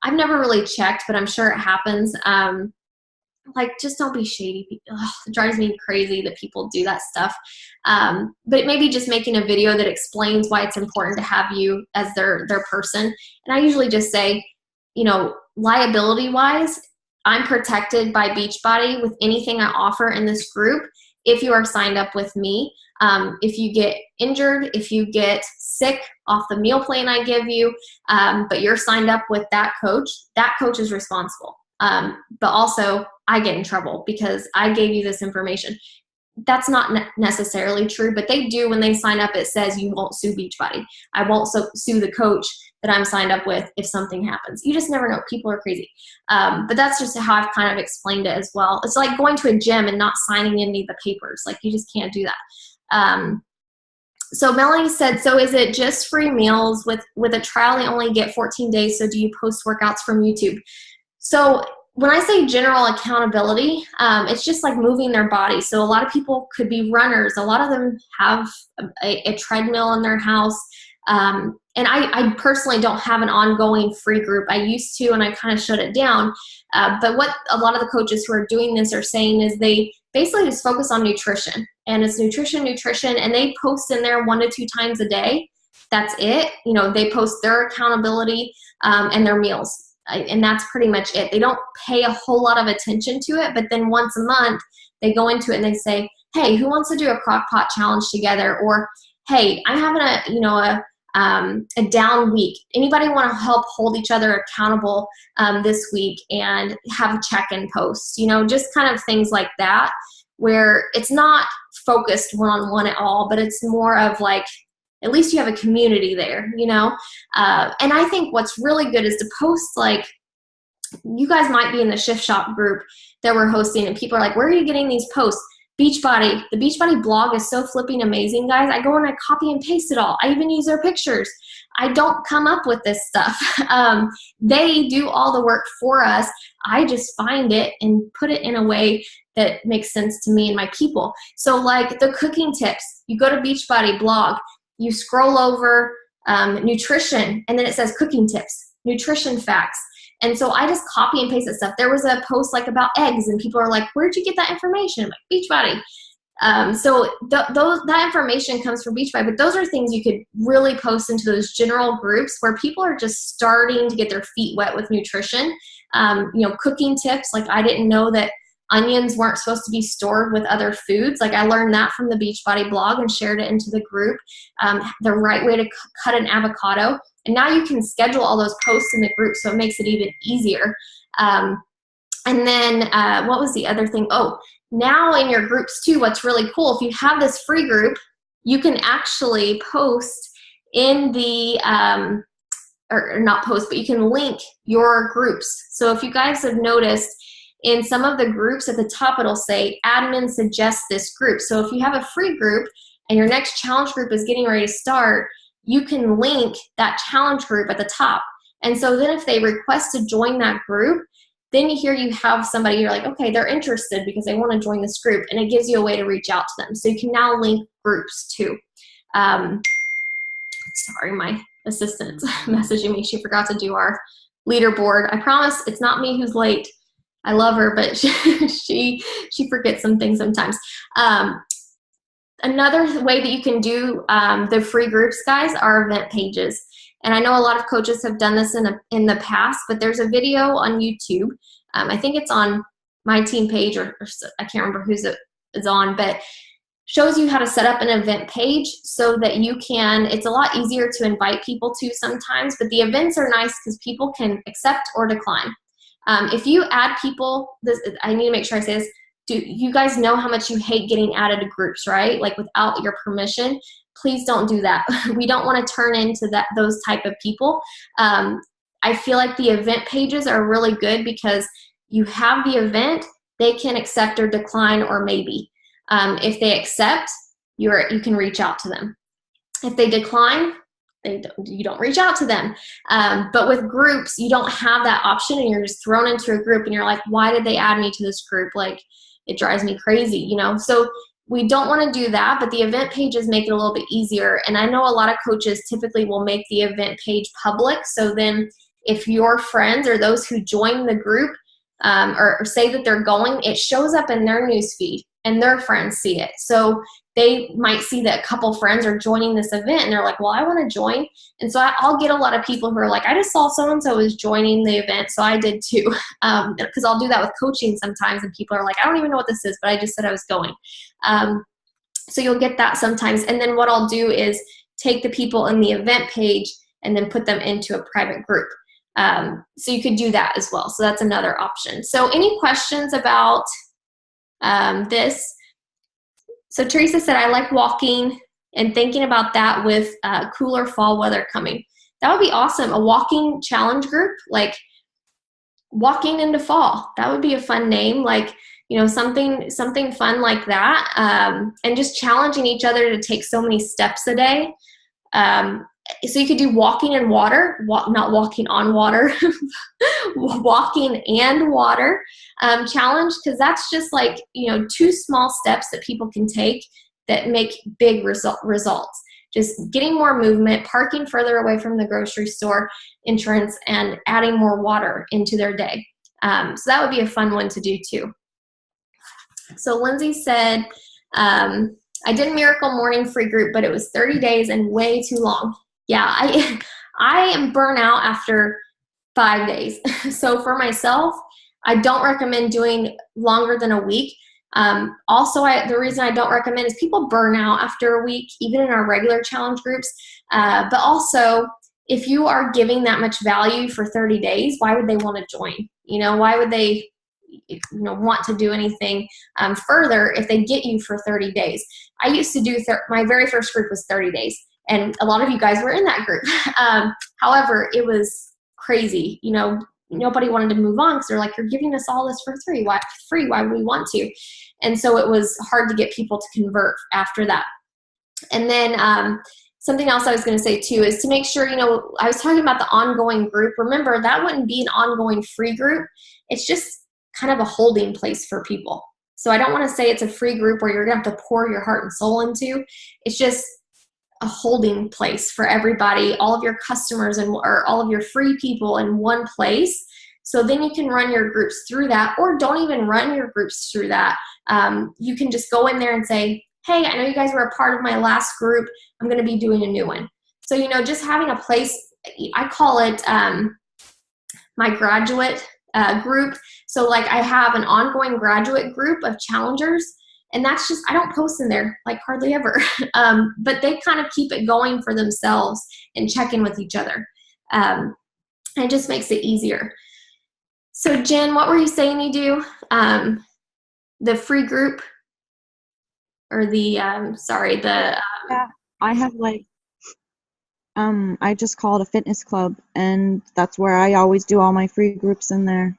A: I've never really checked, but I'm sure it happens. Like, just don't be shady. It drives me crazy that people do that stuff. But maybe just making a video that explains why it's important to have you as their person. And I usually just say, liability-wise, I'm protected by Beachbody with anything I offer in this group if you are signed up with me. If you get injured, if you get sick off the meal plan I give you, but you're signed up with that coach is responsible. But also I get in trouble because I gave you this information. That's not necessarily true, but they do. When they sign up, it says you won't sue Beachbody. I won't sue the coach that I'm signed up with if something happens. You just never know. People are crazy. But that's just how I've kind of explained it as well. It's like going to a gym and not signing any of the papers. Like, you just can't do that. So Melanie said, so is it just free meals with a trial? They only get 14 days. So do you post workouts from YouTube? So when I say general accountability, it's just like moving their body. So a lot of people could be runners. A lot of them have a treadmill in their house. And I personally don't have an ongoing free group. I used to, and I kind of shut it down. But what a lot of the coaches who are doing this are saying is they basically just focus on nutrition. And it's nutrition, and they post in there 1 to 2 times a day. That's it. You know, they post their accountability and their meals. And that's pretty much it. They don't pay a whole lot of attention to it, but then once a month they go into it and they say, hey, who wants to do a crock pot challenge together? Or, hey, I'm having a down week. Anybody want to help hold each other accountable this week and have a check-in post? You know, just kind of things like that, where it's not focused one-on-one at all, but it's more of like, at least you have a community there, you know? And I think what's really good is to post, like, you guys might be in the Shift Shop group that we're hosting, and people are like, where are you getting these posts? Beachbody. The Beachbody blog is so flipping amazing, guys. I go and I copy and paste it all. I even use their pictures. I don't come up with this stuff. They do all the work for us. I just find it and put it in a way that makes sense to me and my people. So like the cooking tips, you go to Beachbody blog, you scroll over nutrition, and then it says cooking tips, nutrition facts. And so I just copy and paste that stuff. There was a post like about eggs, and people are like, where'd you get that information? I'm like, Beachbody. So that information comes from Beachbody, but those are things you could really post into those general groups where people are just starting to get their feet wet with nutrition. You know, cooking tips, like I didn't know that onions weren't supposed to be stored with other foods. Like I learned that from the Beachbody blog and shared it into the group. The right way to cut an avocado. And now you can schedule all those posts in the group, so it makes it even easier. And then what was the other thing? Oh, now in your groups too, what's really cool, if you have this free group, you can actually post in the, or not post, but you can link your groups. So if you guys have noticed, in some of the groups at the top, it'll say admin suggests this group. So if you have a free group and your next challenge group is getting ready to start, you can link that challenge group at the top. And so then if they request to join that group, then here you have somebody, you're like, okay, they're interested because they want to join this group, and it gives you a way to reach out to them. So you can now link groups too. Sorry, my assistant's messaging me. She forgot to do our leaderboard. I promise it's not me who's late. I love her, but she forgets some things sometimes. Another way that you can do the free groups, guys, are event pages. And I know a lot of coaches have done this in the past, but there's a video on YouTube. I think it's on my team page, or I can't remember who's it is on, but shows you how to set up an event page so that you can, it's a lot easier to invite people to sometimes, but the events are nice because people can accept or decline. If you add people, I need to make sure I say this, do you guys know how much you hate getting added to groups, right? Like without your permission, please don't do that. We don't want to turn into those type of people. I feel like the event pages are really good because you have the event, they can accept or decline or maybe. If they accept, you can reach out to them. If they decline, you don't reach out to them. But with groups, you don't have that option, and you're just thrown into a group and you're like, why did they add me to this group? Like, it drives me crazy, you know? So we don't want to do that, but the event pages make it a little bit easier. And I know a lot of coaches typically will make the event page public. So then if your friends or those who join the group or say that they're going, it shows up in their newsfeed and their friends see it. So they might see that a couple friends are joining this event and they're like, well, I want to join. And so I'll get a lot of people who are like, I just saw so-and-so was joining the event, so I did too. Because I'll do that with coaching sometimes, and people are like, I don't even know what this is, but I just said I was going. So you'll get that sometimes. And then what I'll do is take the people in the event page and then put them into a private group. So you could do that as well. So that's another option. So any questions about this? So Teresa said, I like walking and thinking about that with cooler fall weather coming. That would be awesome. A walking challenge group, like walking into fall. That would be a fun name. Like something fun like that, and just challenging each other to take so many steps a day. So you could do walking and water, not walking on water, walking and water challenge, because that's just like, 2 small steps that people can take that make big results. Just getting more movement, parking further away from the grocery store entrance, and adding more water into their day. So that would be a fun one to do too. So Lindsay said, I did Miracle Morning free group, but it was 30 days and way too long. Yeah, I am burnt out after 5 days. So for myself, I don't recommend doing longer than a week. Also, the reason I don't recommend is people burn out after a week, even in our regular challenge groups. But also, if you are giving that much value for 30 days, why would they want to join? Why would they want to do anything further if they get you for 30 days? I used to do, my very first group was 30 days. And a lot of you guys were in that group. However, it was crazy. Nobody wanted to move on because they're like, you're giving us all this for free. Why would we want to? And so it was hard to get people to convert after that. And then something else I was going to say too is to make sure, I was talking about the ongoing group. Remember, that wouldn't be an ongoing free group. It's just kind of a holding place for people. So I don't want to say it's a free group where you're going to have to pour your heart and soul into. It's just a holding place for everybody, all of your customers or all of your free people in one place. So then you can run your groups through that, or don't even run your groups through that. You can just go in there and say, hey, I know you guys were a part of my last group. I'm going to be doing a new one. So, just having a place, I call it my graduate group. So like I have an ongoing graduate group of challengers. And that's just, I don't post in there like hardly ever, but they kind of keep it going for themselves and check in with each other. And it just makes it easier. So Jen, what were you saying you do? The free group or the,
D: Yeah, I have I just call it a fitness club, and that's where I always do all my free groups in there.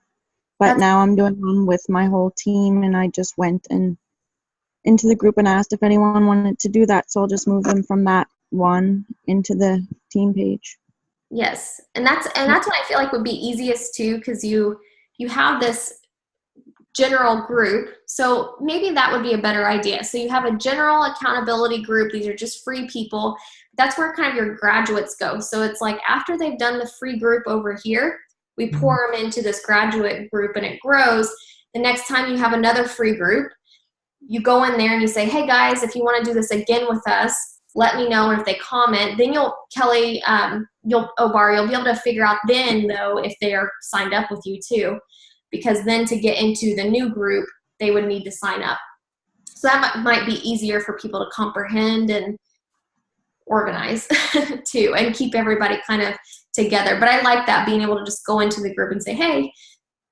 D: But now I'm doing one with my whole team, and I just went into the group and asked if anyone wanted to do that. So I'll just move them from that one into the team page.
A: Yes. And that's what I feel like would be easiest too, because you have this general group. So maybe that would be a better idea. So you have a general accountability group. These are just free people. That's where kind of your graduates go. So it's like after they've done the free group over here, we pour them into this graduate group and it grows. The next time you have another free group, you go in there and you say, hey guys, if you want to do this again with us, let me know. And if they comment, then you'll be able to figure out then though, if they are signed up with you too, because then to get into the new group, they would need to sign up. So that might be easier for people to comprehend and organize too, and keep everybody kind of together. But I like that, being able to just go into the group and say, hey,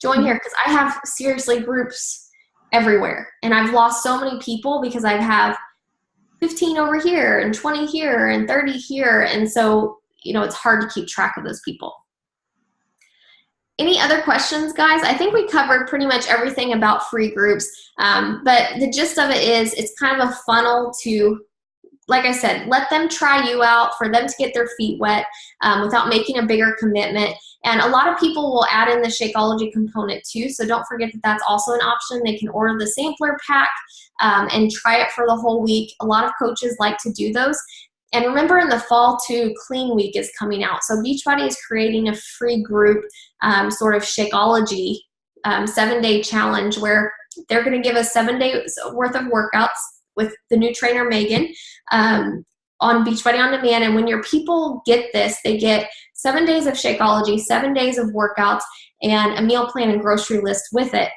A: join here. Because I have seriously groups everywhere, and I've lost so many people because I have 15 over here and 20 here and 30 here, and so it's hard to keep track of those people. Any other questions, guys? I think we covered pretty much everything about free groups, but the gist of it is it's kind of a funnel to, like I said, let them try you out, for them to get their feet wet without making a bigger commitment. And a lot of people will add in the Shakeology component too, so don't forget that that's also an option. They can order the sampler pack and try it for the whole week. A lot of coaches like to do those. And remember, in the fall too, Clean Week is coming out. So Beachbody is creating a free group sort of Shakeology 7-day challenge where they're going to give us 7 days worth of workouts with the new trainer, Megan, on Beachbody On Demand. And when your people get this, they get 7 days of Shakeology, 7 days of workouts, and a meal plan and grocery list with it.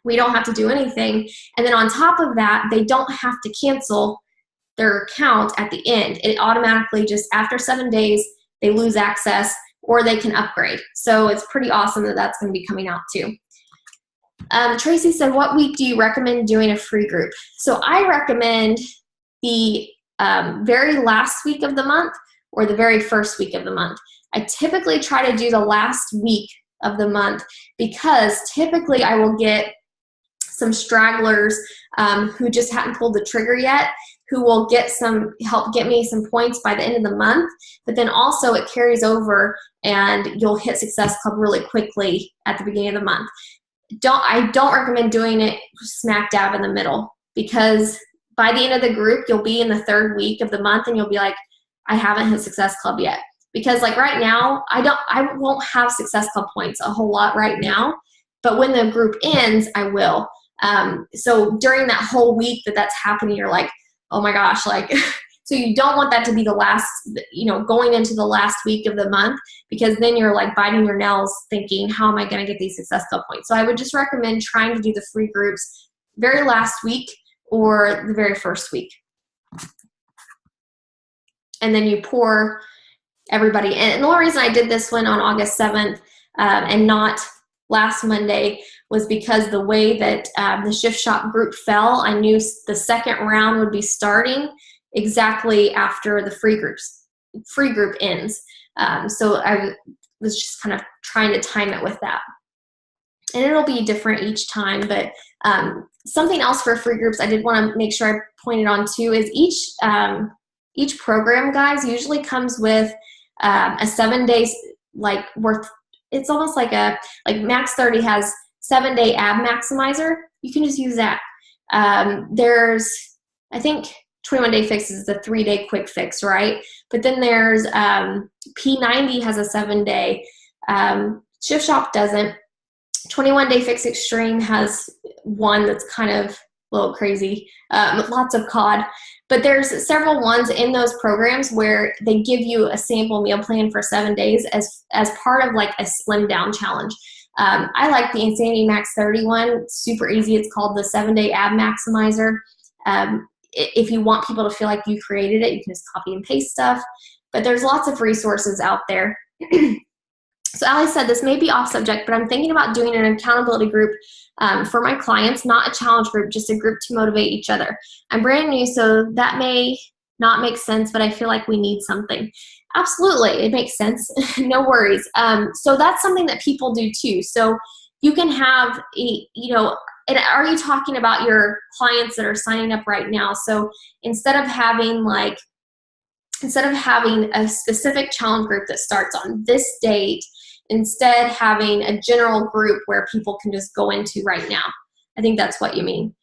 A: We don't have to do anything. And then on top of that, they don't have to cancel their account at the end. It automatically just, after 7 days, they lose access or they can upgrade. So it's pretty awesome that that's going to be coming out too. Tracy said, what week do you recommend doing a free group? So I recommend the very last week of the month or the very first week of the month. I typically try to do the last week of the month because typically I will get some stragglers who just hadn't pulled the trigger yet, who will help get me some points by the end of the month. But then also it carries over and you'll hit Success Club really quickly at the beginning of the month. I don't recommend doing it smack dab in the middle, because by the end of the group, you'll be in the 3rd week of the month and you'll be like, I haven't hit Success Club yet. Because like right now, I won't have Success Club points a whole lot right now, but when the group ends, I will. So during that whole week that's happening, you're like, oh my gosh, like, so you don't want that to be the last, going into the last week of the month, because then you're like biting your nails thinking, how am I going to get these Success Club points? So I would just recommend trying to do the free groups very last week or the very first week. And then you pour everybody in. And the only reason I did this one on August 7th and not last Monday was because the way that the Shift Shop group fell, I knew the second round would be starting exactly after the free group ends. So I was just kind of trying to time it with that. And it'll be different each time, but something else for free groups I did want to make sure I pointed on too is each program, guys, usually comes with a 7 days worth. It's almost like Max 30 has 7-day ab maximizer. You can just use that. There's, I think 21 Day Fix is the 3-day quick fix, right? But then there's P90 has a 7-day. Shift Shop doesn't. 21 Day Fix Extreme has one that's kind of a little crazy, lots of COD. But there's several ones in those programs where they give you a sample meal plan for 7 days as part of like a slim down challenge. I like the Insanity Max 30 one, super easy. It's called the 7-day ab maximizer. If you want people to feel like you created it, you can just copy and paste stuff. But there's lots of resources out there. So Allie said this may be off subject, but I'm thinking about doing an accountability group for my clients, not a challenge group, just a group to motivate each other. I'm brand new, so that may not make sense, but I feel like we need something. Absolutely, it makes sense. No worries. So that's something that people do too. So you can have, and are you talking about your clients that are signing up right now? So instead of having a specific challenge group that starts on this date, instead having a general group where people can just go into right now. I think that's what you mean.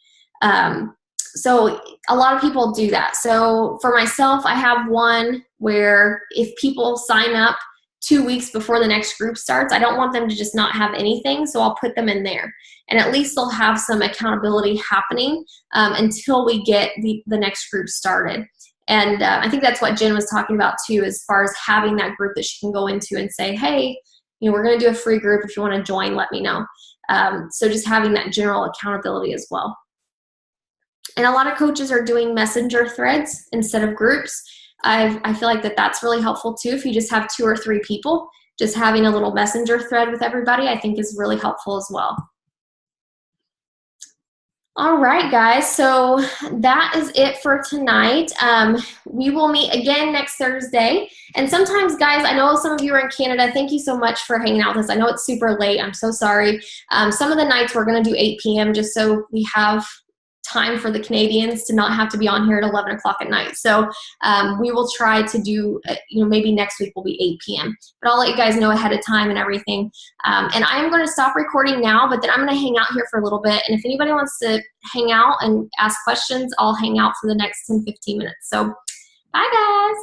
A: So a lot of people do that. So for myself, I have one where if people sign up 2 weeks before the next group starts, I don't want them to just not have anything, so I'll put them in there. And at least they'll have some accountability happening until we get the next group started. And I think that's what Jen was talking about too, as far as having that group that she can go into and say, hey, we're going to do a free group. If you want to join, let me know. So just having that general accountability as well. And a lot of coaches are doing messenger threads instead of groups. I feel like that's really helpful too. If you just have 2 or 3 people, just having a little messenger thread with everybody, I think is really helpful as well. All right, guys, so that is it for tonight. We will meet again next Thursday. And sometimes, guys, I know some of you are in Canada. Thank you so much for hanging out with us. I know it's super late. I'm so sorry. Some of the nights we're going to do 8 p.m. just so we have time for the Canadians to not have to be on here at 11 o'clock at night. So we will try to do, maybe next week will be 8 p.m. But I'll let you guys know ahead of time and everything. And I am going to stop recording now, but then I'm going to hang out here for a little bit. And if anybody wants to hang out and ask questions, I'll hang out for the next 10, 15 minutes. So bye, guys.